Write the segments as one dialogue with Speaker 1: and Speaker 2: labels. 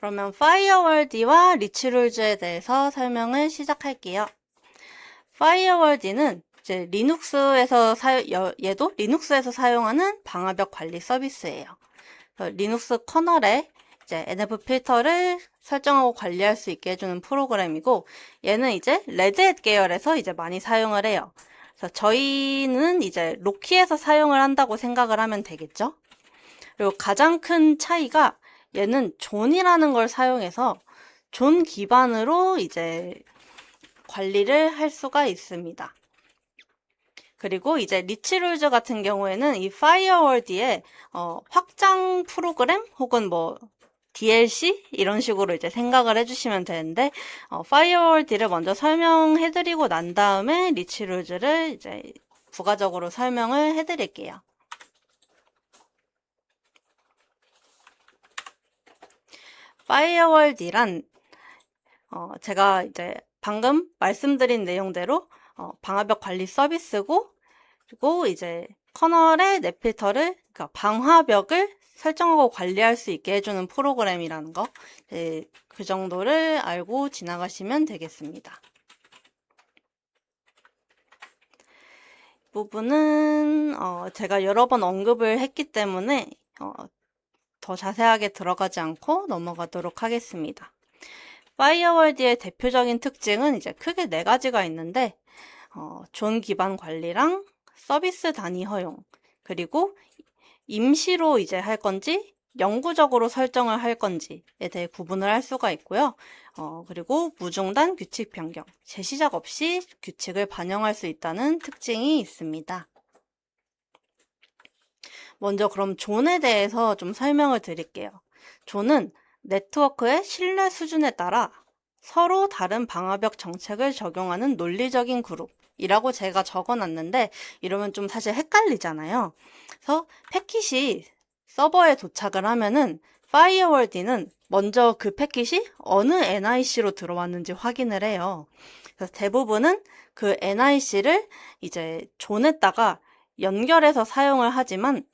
Speaker 1: 그러면 파이어월드와 리치룰즈에 대해서 설명을 시작할게요. 파이어월드는 이제 얘도 리눅스에서 사용하는 방화벽 관리 서비스예요. 리눅스 커널에 이제 NF 필터를 설정하고 관리할 수 있게 해주는 프로그램이고, 얘는 이제 레드햇 계열에서 이제 많이 사용을 해요. 그래서 저희는 이제 로키에서 사용을 한다고 생각을 하면 되겠죠? 그리고 가장 큰 차이가 얘는 존이라는 걸 사용해서 존 기반으로 이제 관리를 할 수가 있습니다. 그리고 이제 리치룰즈 같은 경우에는 이 파이어월드의 확장 프로그램 혹은 뭐 DLC 이런 식으로 이제 생각을 해주시면 되는데, 파이어월드를 먼저 설명해드리고 난 다음에 리치룰즈를 이제 부가적으로 설명을 해드릴게요. 파이어월드란 제가 이제 방금 말씀드린 내용대로 방화벽 관리 서비스고, 그리고 이제 커널의 넷필터를, 그러니까 방화벽을 설정하고 관리할 수 있게 해주는 프로그램이라는 거, 그 정도를 알고 지나가시면 되겠습니다. 이 부분은 제가 여러 번 언급을 했기 때문에 더 자세하게 들어가지 않고 넘어가도록 하겠습니다. 파이어월드의 대표적인 특징은 이제 크게 4가지가 있는데, 존 기반 관리랑 서비스 단위 허용, 그리고 임시로 이제 할 건지 영구적으로 설정을 할 건지에 대해 구분을 할 수가 있고요. 그리고 무중단 규칙 변경, 재시작 없이 규칙을 반영할 수 있다는 특징이 있습니다. 먼저 그럼 존에 대해서 좀 설명을 드릴게요. 존은 네트워크의 신뢰 수준에 따라 서로 다른 방화벽 정책을 적용하는 논리적인 그룹이라고 제가 적어놨는데, 이러면 좀 사실 헷갈리잖아요. 그래서 패킷이 서버에 도착을 하면은 파이어월드는 먼저 그 패킷이 어느 NIC로 들어왔는지 확인을 해요. 그래서 대부분은 그 NIC를 이제 존에다가 연결해서 사용을 하지만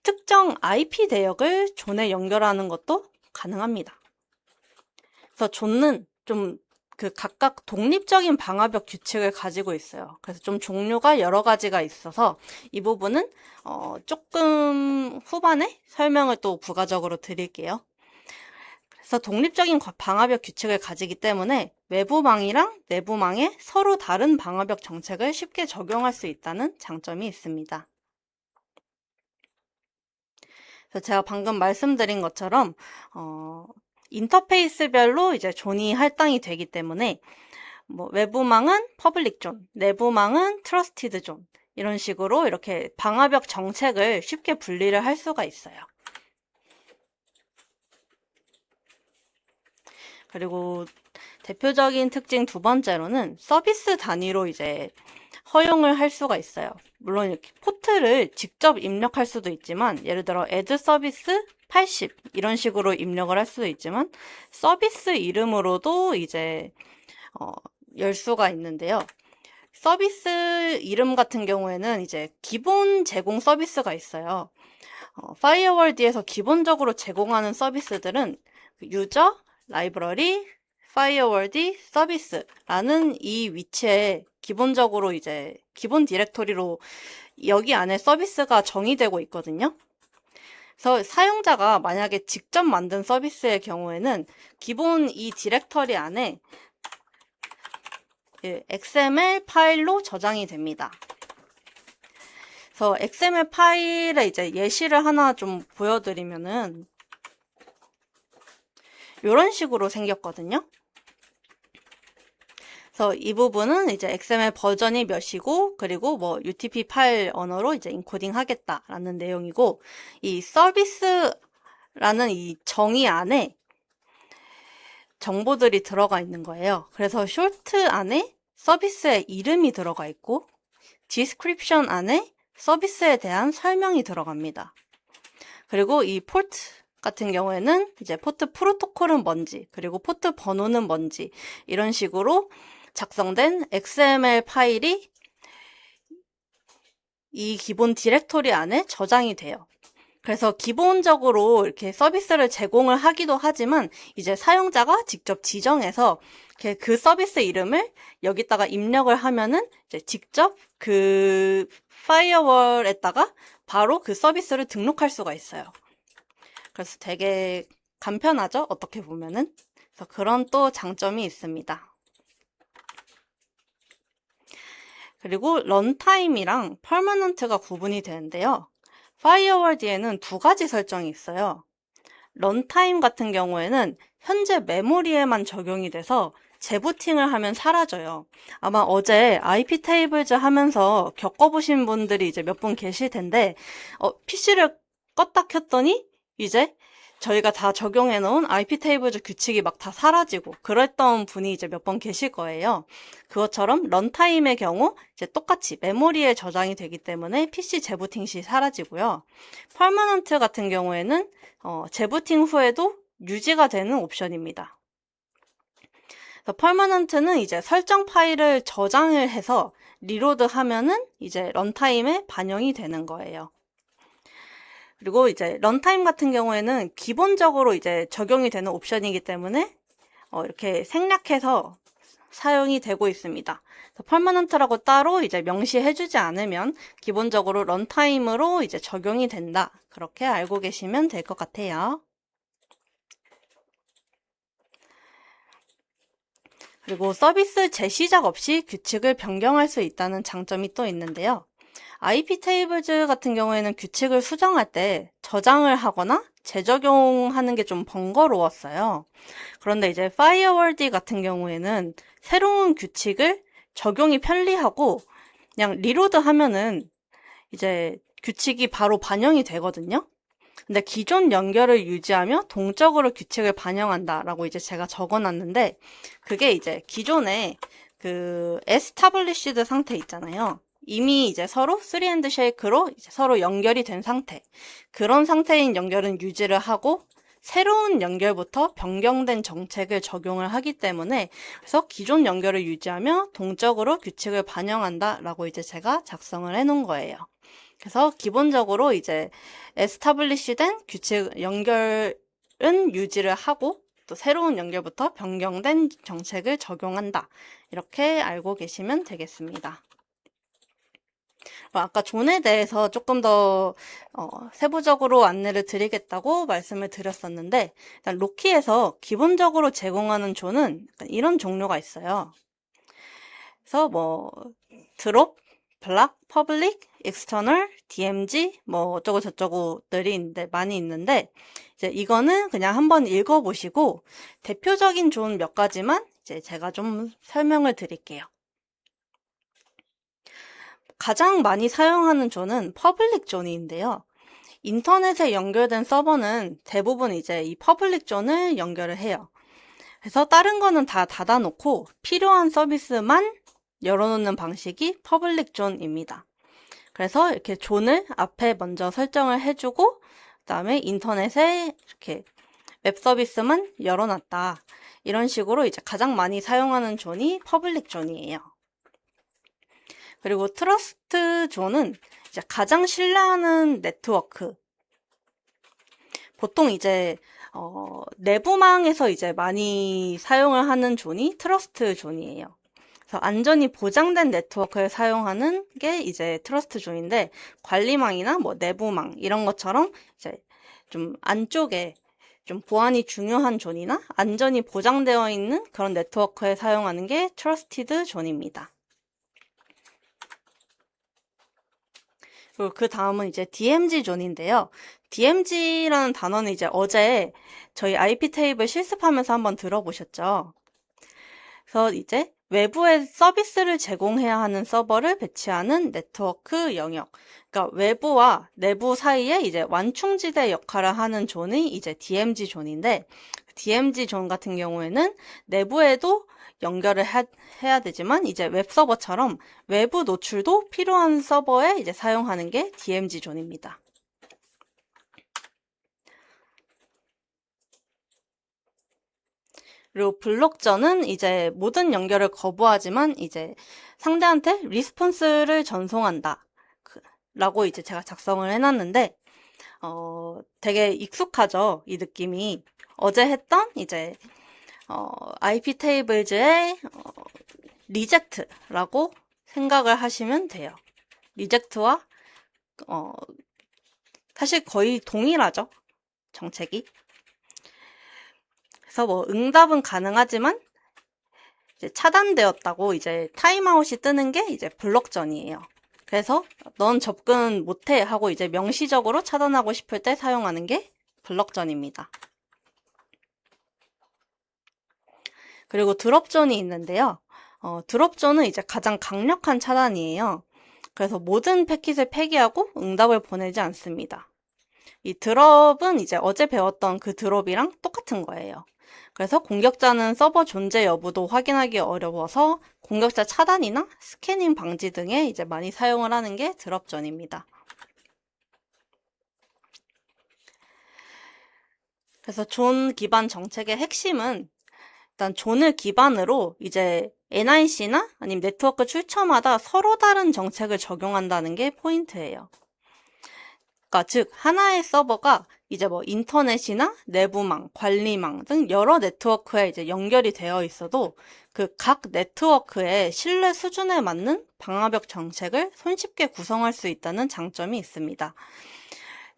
Speaker 1: 특정 IP 대역을 존에 연결하는 것도 가능합니다. 그래서 존은 좀 그 각각 독립적인 방화벽 규칙을 가지고 있어요. 그래서 좀 종류가 여러 가지가 있어서 이 부분은 조금 후반에 설명을 또 부가적으로 드릴게요. 그래서 독립적인 방화벽 규칙을 가지기 때문에 외부망이랑 내부망에 서로 다른 방화벽 정책을 쉽게 적용할 수 있다는 장점이 있습니다. 그래서 제가 방금 말씀드린 것처럼 인터페이스별로 이제 존이 할당이 되기 때문에 뭐 외부망은 퍼블릭 존, 내부망은 트러스티드 존, 이런 식으로 이렇게 방화벽 정책을 쉽게 분리를 할 수가 있어요. 그리고 대표적인 특징 2번째로는 서비스 단위로 이제 허용을 할 수가 있어요. 물론 이렇게 포트를 직접 입력할 수도 있지만, 예를 들어 add 서비스 80 이런 식으로 입력을 할 수도 있지만, 서비스 이름으로도 이제 열 수가 있는데요. 서비스 이름 같은 경우에는 이제 기본 제공 서비스가 있어요. 파이어월드에서 기본적으로 제공하는 서비스들은 유저, 라이브러리, 파이어월드 서비스라는 이 위치에 기본적으로 이제 기본 디렉토리로 여기 안에 서비스가 정의되고 있거든요. 그래서 사용자가 만약에 직접 만든 서비스의 경우에는 기본 이 디렉터리 안에 XML 파일로 저장이 됩니다. 그래서 XML 파일에 이제 예시를 하나 좀 보여드리면은 이런 식으로 생겼거든요. 그래서 이 부분은 이제 XML 버전이 몇이고, 그리고 뭐 UTP 파일 언어로 이제 인코딩 하겠다라는 내용이고, 이 서비스라는 이 정의 안에 정보들이 들어가 있는 거예요. 그래서 쇼트 안에 서비스의 이름이 들어가 있고, 디스크립션 안에 서비스에 대한 설명이 들어갑니다. 그리고 이 포트 같은 경우에는 이제 포트 프로토콜은 뭔지, 그리고 포트 번호는 뭔지, 이런 식으로 작성된 XML 파일이 이 기본 디렉토리 안에 저장이 돼요. 그래서 기본적으로 이렇게 서비스를 제공을 하기도 하지만 이제 사용자가 직접 지정해서 이렇게 그 서비스 이름을 여기다가 입력을 하면은 이제 직접 그 파이어월에다가 바로 그 서비스를 등록할 수가 있어요. 그래서 되게 간편하죠? 어떻게 보면은. 그래서 그런 또 장점이 있습니다. 그리고 런타임이랑 퍼머넌트가 구분이 되는데요. 파이어월드에는 두 가지 설정이 있어요. 런타임 같은 경우에는 현재 메모리에만 적용이 돼서 재부팅을 하면 사라져요. 아마 어제 IP 테이블즈 하면서 겪어보신 분들이 이제 몇 분 계실 텐데, PC를 껐다 켰더니 이제 저희가 다 적용해 놓은 IP 테이블즈 규칙이 막 다 사라지고 그랬던 분이 이제 몇 번 계실 거예요. 그것처럼 런타임의 경우 이제 똑같이 메모리에 저장이 되기 때문에 PC 재부팅 시 사라지고요. 퍼머넌트 같은 경우에는 재부팅 후에도 유지가 되는 옵션입니다. 퍼머넌트는 이제 설정 파일을 저장을 해서 리로드 하면은 이제 런타임에 반영이 되는 거예요. 그리고 이제 런타임 같은 경우에는 기본적으로 이제 적용이 되는 옵션이기 때문에 이렇게 생략해서 사용이 되고 있습니다. 퍼머넌트라고 따로 이제 명시해주지 않으면 기본적으로 런타임으로 이제 적용이 된다. 그렇게 알고 계시면 될 것 같아요. 그리고 서비스 재시작 없이 규칙을 변경할 수 있다는 장점이 또 있는데요. IP 테이블즈 같은 경우에는 규칙을 수정할 때 저장을 하거나 재적용하는 게 좀 번거로웠어요. 그런데 이제 파이어월드 같은 경우에는 새로운 규칙을 적용이 편리하고 그냥 리로드 하면은 이제 규칙이 바로 반영이 되거든요. 근데 기존 연결을 유지하며 동적으로 규칙을 반영한다라고 이제 제가 적어놨는데 그게 이제 기존에 그 established 상태 있잖아요. 이미 이제 서로 3 쉐이크로 이제 서로 연결이 된 상태. 그런 상태인 연결은 유지를 하고 새로운 연결부터 변경된 정책을 적용을 하기 때문에 그래서 기존 연결을 유지하며 동적으로 규칙을 반영한다라고 이제 제가 작성을 해 놓은 거예요. 그래서 기본적으로 이제 에스타블리시된 규칙 연결은 유지를 하고 또 새로운 연결부터 변경된 정책을 적용한다. 이렇게 알고 계시면 되겠습니다. 아까 존에 대해서 조금 더 세부적으로 안내를 드리겠다고 말씀을 드렸었는데 일단 로키에서 기본적으로 제공하는 존은 이런 종류가 있어요. 그래서 뭐 드롭, 블락, 퍼블릭, 익스터널, DMG 뭐 어쩌고 저쩌고들이 많이 있는데 이제 이거는 그냥 한번 읽어보시고 대표적인 존 몇 가지만 이제 제가 좀 설명을 드릴게요. 가장 많이 사용하는 존은 퍼블릭 존인데요. 인터넷에 연결된 서버는 대부분 이제 이 퍼블릭 존을 연결을 해요. 그래서 다른 거는 다 닫아놓고 필요한 서비스만 열어놓는 방식이 퍼블릭 존입니다. 그래서 이렇게 존을 앞에 먼저 설정을 해주고 그다음에 인터넷에 이렇게 웹 서비스만 열어놨다. 이런 식으로 이제 가장 많이 사용하는 존이 퍼블릭 존이에요. 그리고 트러스트 존은 이제 가장 신뢰하는 네트워크. 보통 이제 내부망에서 이제 많이 사용을 하는 존이 트러스트 존이에요. 그래서 안전이 보장된 네트워크를 사용하는 게 이제 트러스트 존인데 관리망이나 뭐 내부망 이런 것처럼 이제 좀 안쪽에 좀 보안이 중요한 존이나 안전이 보장되어 있는 그런 네트워크에 사용하는 게 트러스티드 존입니다. 그리고 그 다음은 이제 DMG 존인데요. DMG라는 단어는 이제 어제 저희 IP 테이블 실습하면서 한번 들어보셨죠? 그래서 이제 외부에 서비스를 제공해야 하는 서버를 배치하는 네트워크 영역. 그러니까 외부와 내부 사이에 이제 완충지대 역할을 하는 존이 이제 DMG 존인데 DMG 존 같은 경우에는 내부에도 연결을 해야 되지만 이제 웹 서버처럼 외부 노출도 필요한 서버에 이제 사용하는 게 DMG 존입니다. 그리고 블록전은 이제 모든 연결을 거부하지만 이제 상대한테 리스폰스를 전송한다. 라고 이제 제가 작성을 해놨는데 되게 익숙하죠? 이 느낌이. 어제 했던 이제 IP 테이블즈의 리젝트라고 생각을 하시면 돼요. 리젝트와 사실 거의 동일하죠, 정책이. 그래서 뭐 응답은 가능하지만 이제 차단되었다고 이제 타임아웃이 뜨는 게 이제 블럭전이에요. 그래서 넌 접근 못해 하고 이제 명시적으로 차단하고 싶을 때 사용하는 게 블럭전입니다. 그리고 드롭존이 있는데요. 드롭존은 이제 가장 강력한 차단이에요. 그래서 모든 패킷을 폐기하고 응답을 보내지 않습니다. 이 드롭은 이제 어제 배웠던 그 드롭이랑 똑같은 거예요. 그래서 공격자는 서버 존재 여부도 확인하기 어려워서 공격자 차단이나 스캐닝 방지 등에 이제 많이 사용을 하는 게 드롭존입니다. 그래서 존 기반 정책의 핵심은 일단 존을 기반으로 이제 NIC나 아니면 네트워크 출처마다 서로 다른 정책을 적용한다는 게 포인트예요. 그러니까 즉 하나의 서버가 이제 뭐 인터넷이나 내부망, 관리망 등 여러 네트워크에 이제 연결이 되어 있어도 그 각 네트워크의 신뢰 수준에 맞는 방화벽 정책을 손쉽게 구성할 수 있다는 장점이 있습니다.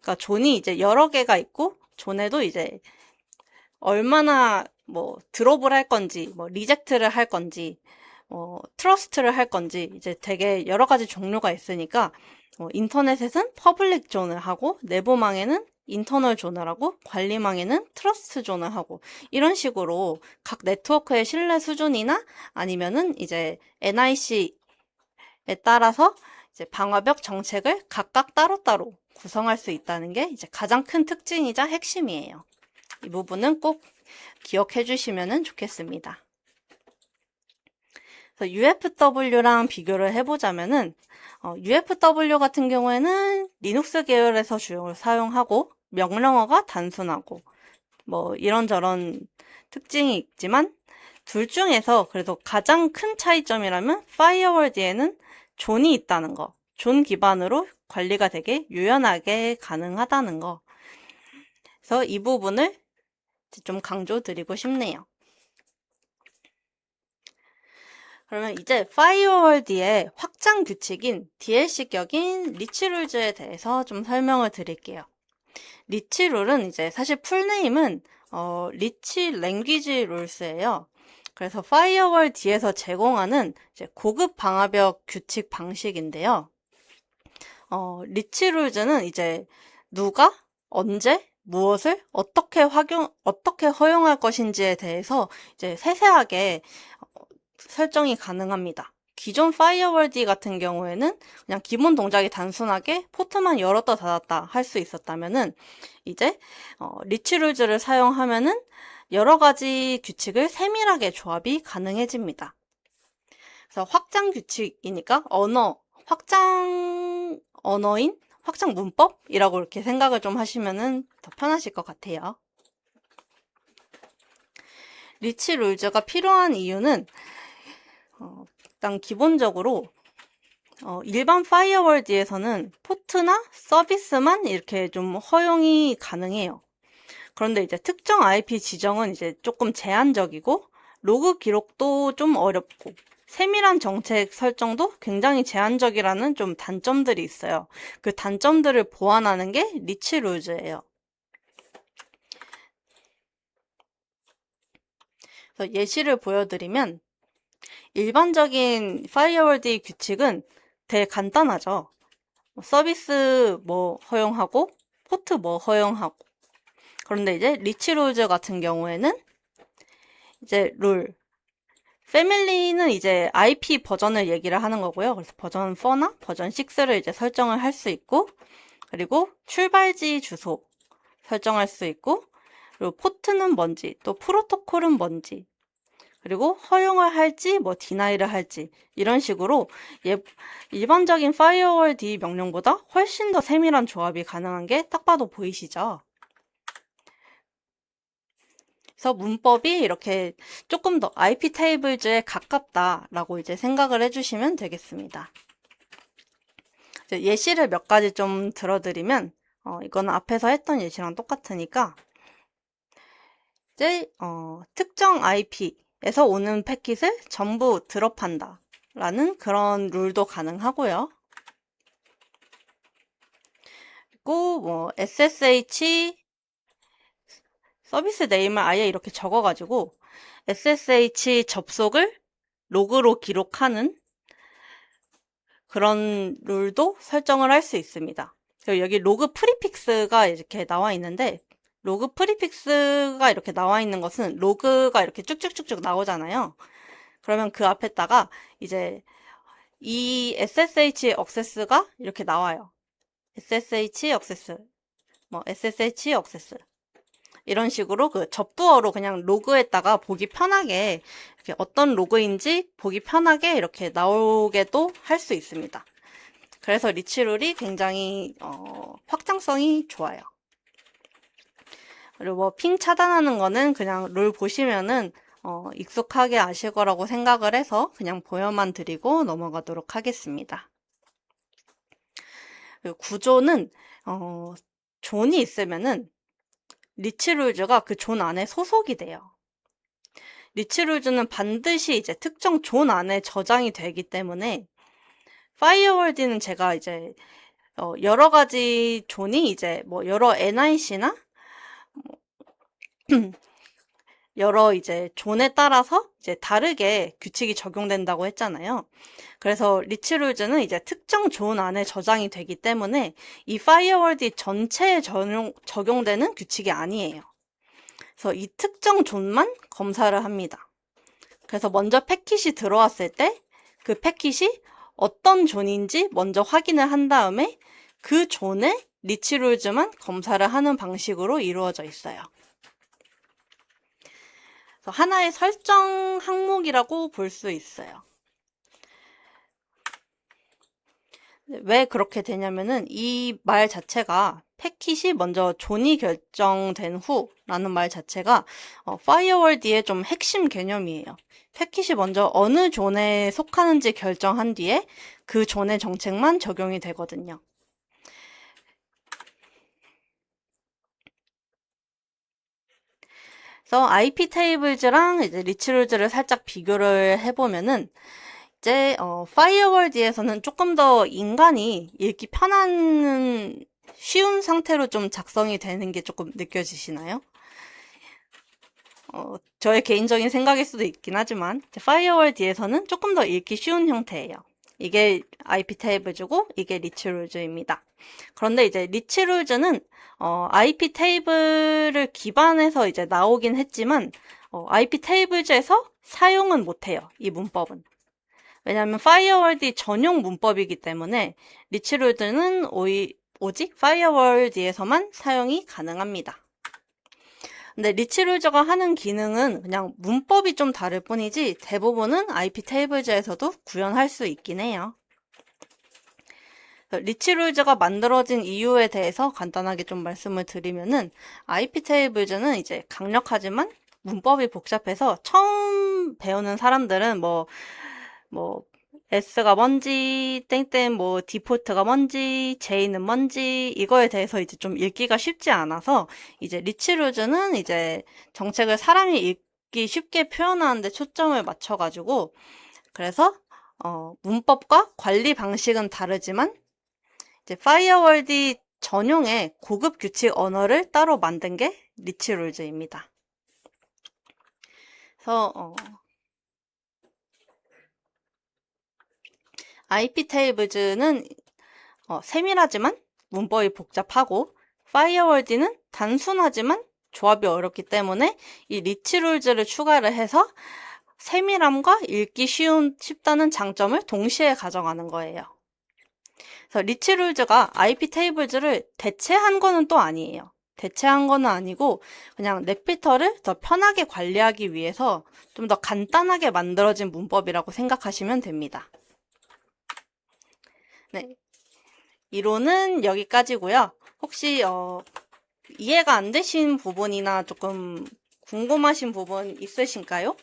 Speaker 1: 그러니까 존이 이제 여러 개가 있고 존에도 이제 얼마나 뭐 드롭을 할 건지, 뭐 리젝트를 할 건지, 트러스트를 할 건지 이제 되게 여러 가지 종류가 있으니까 인터넷에는 퍼블릭 존을 하고 내부망에는 인터널 존을 하고 관리망에는 트러스트 존을 하고 이런 식으로 각 네트워크의 신뢰 수준이나 아니면은 이제 NIC에 따라서 이제 방화벽 정책을 각각 따로따로 구성할 수 있다는 게 이제 가장 큰 특징이자 핵심이에요. 이 부분은 꼭 기억해 주시면 좋겠습니다. 그래서 UFW랑 비교를 해보자면은 UFW 같은 경우에는 리눅스 계열에서 주로 사용하고 명령어가 단순하고 뭐 이런저런 특징이 있지만 둘 중에서 그래도 가장 큰 차이점이라면 파이어월드에는 존이 있다는 거, 존 기반으로 관리가 되게 유연하게 가능하다는 거. 그래서 이 부분을 좀 강조드리고 싶네요. 그러면 이제 파이어월드의 확장 규칙인 DLC격인 리치룰즈에 대해서 좀 설명을 드릴게요. 리치룰은 이제 사실 풀네임은 리치 랭귀지 룰스예요. 그래서 파이어월드에서 제공하는 이제 고급 방화벽 규칙 방식인데요. 리치룰즈는 이제 누가 언제 무엇을 어떻게 허용할 것인지에 대해서 이제 세세하게 설정이 가능합니다. 기존 파이어월드 같은 경우에는 그냥 기본 동작이 단순하게 포트만 열었다 닫았다 할 수 있었다면은 이제 리치룰즈를 사용하면은 여러 가지 규칙을 세밀하게 조합이 가능해집니다. 그래서 확장 규칙이니까 확장 언어인 확장 문법이라고 이렇게 생각을 좀 하시면은 더 편하실 것 같아요. 리치룰즈가 필요한 이유는 일단 기본적으로 일반 파이어월드에서는 포트나 서비스만 이렇게 좀 허용이 가능해요. 그런데 이제 특정 IP 지정은 이제 조금 제한적이고 로그 기록도 좀 어렵고 세밀한 정책 설정도 굉장히 제한적이라는 좀 단점들이 있어요. 그 단점들을 보완하는 게 리치룰즈예요. 그래서 예시를 보여드리면 일반적인 파이어월드의 규칙은 되게 간단하죠. 서비스 뭐 허용하고 포트 뭐 허용하고. 그런데 이제 리치룰즈 같은 경우에는 이제 패밀리는 이제 IP 버전을 얘기를 하는 거고요. 그래서 버전 4나 버전 6를 이제 설정을 할 수 있고, 그리고 출발지 주소 설정할 수 있고, 그리고 포트는 뭔지, 또 프로토콜은 뭔지, 그리고 허용을 할지 뭐 디나이를 할지 이런 식으로 일반적인 파이어월드 명령보다 훨씬 더 세밀한 조합이 가능한 게 딱 봐도 보이시죠? 그래서 문법이 이렇게 조금 더 IP 테이블즈에 가깝다라고 이제 생각을 해주시면 되겠습니다. 이제 예시를 몇 가지 좀 들어드리면 이거는 앞에서 했던 예시랑 똑같으니까 이제 특정 IP에서 오는 패킷을 전부 드롭한다 라는 그런 룰도 가능하고요. 그리고 뭐 SSH 서비스 네임을 아예 이렇게 적어가지고 SSH 접속을 로그로 기록하는 그런 룰도 설정을 할 수 있습니다. 그리고 여기 로그 프리픽스가 이렇게 나와 있는데, 로그 프리픽스가 이렇게 나와 있는 것은 로그가 이렇게 쭉쭉쭉쭉 나오잖아요. 그러면 그 앞에다가 이제 이 SSH 액세스가 이렇게 나와요. SSH 액세스, 뭐 SSH 액세스. 이런 식으로 그 접두어로 그냥 로그에다가 보기 편하게 이렇게 어떤 로그인지 보기 편하게 이렇게 나오게도 할 수 있습니다. 그래서 리치룰이 굉장히 확장성이 좋아요. 그리고 뭐 핑 차단하는 거는 그냥 룰 보시면은 익숙하게 아실 거라고 생각을 해서 그냥 보여만 드리고 넘어가도록 하겠습니다. 그리고 구조는 존이 있으면은 리치룰즈가 그 존 안에 소속이 돼요. 리치룰즈는 반드시 이제 특정 존 안에 저장이 되기 때문에 파이어월드는 제가 이제 여러 가지 존이 이제 뭐 여러 NIC나 여러 이제 존에 따라서 이제 다르게 규칙이 적용된다고 했잖아요. 그래서 리치룰즈는 이제 특정 존 안에 저장이 되기 때문에 이 파이어월드 전체에 적용되는 규칙이 아니에요. 그래서 이 특정 존만 검사를 합니다. 그래서 먼저 패킷이 들어왔을 때 그 패킷이 어떤 존인지 먼저 확인을 한 다음에 그 존의 리치룰즈만 검사를 하는 방식으로 이루어져 있어요. 그래서 하나의 설정 항목이라고 볼 수 있어요. 왜 그렇게 되냐면은 이 말 자체가 패킷이 먼저 존이 결정된 후라는 말 자체가 파이어월드의 좀 핵심 개념이에요. 패킷이 먼저 어느 존에 속하는지 결정한 뒤에 그 존의 정책만 적용이 되거든요. 그래서 IP 테이블즈랑 이제 리치룰즈를 살짝 비교를 해보면은 이제 파이어월드에서는 조금 더 인간이 읽기 편한 쉬운 상태로 좀 작성이 되는 게 조금 느껴지시나요? 저의 개인적인 생각일 수도 있긴 하지만 파이어월드에서는 조금 더 읽기 쉬운 형태예요. 이게 IP 테이블즈고 이게 리치룰즈입니다. 그런데 이제 리치룰즈는 IP 테이블을 기반해서 이제 나오긴 했지만 IP 테이블즈에서 사용은 못해요. 이 문법은. 왜냐하면 파이어월드 전용 문법이기 때문에 리치룰즈는 오직 파이어월드에서만 사용이 가능합니다. 근데 리치룰즈가 하는 기능은 그냥 문법이 좀 다를 뿐이지 대부분은 IP 테이블즈에서도 구현할 수 있긴 해요. 리치룰즈가 만들어진 이유에 대해서 간단하게 좀 말씀을 드리면은 IP 테이블즈는 이제 강력하지만 문법이 복잡해서 처음 배우는 사람들은 뭐 S가 뭔지, 땡땡 뭐 디폴트가 뭔지, J는 뭔지 이거에 대해서 이제 좀 읽기가 쉽지 않아서 이제 리치룰즈는 이제 정책을 사람이 읽기 쉽게 표현하는데 초점을 맞춰가지고 그래서 문법과 관리 방식은 다르지만 이제 파이어월드 전용의 고급 규칙 언어를 따로 만든 게 리치룰즈입니다. 그래서 IP 테이블즈는 세밀하지만 문법이 복잡하고 파이어월드는 단순하지만 조합이 어렵기 때문에 이 리치룰즈를 추가를 해서 세밀함과 읽기 쉽다는 장점을 동시에 가져가는 거예요. 그래서 리치룰즈가 IP 테이블즈를 대체한 거는 또 아니에요. 대체한 거는 아니고 그냥 넷피터를 더 편하게 관리하기 위해서 좀 더 간단하게 만들어진 문법이라고 생각하시면 됩니다. 네, 이론은 여기까지고요. 혹시 이해가 안 되신 부분이나 조금 궁금하신 부분 있으신가요?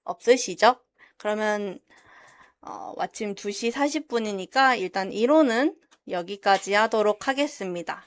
Speaker 1: 없으시죠? 그러면 마침 2시 40분이니까 일단 이론은 여기까지 하도록 하겠습니다.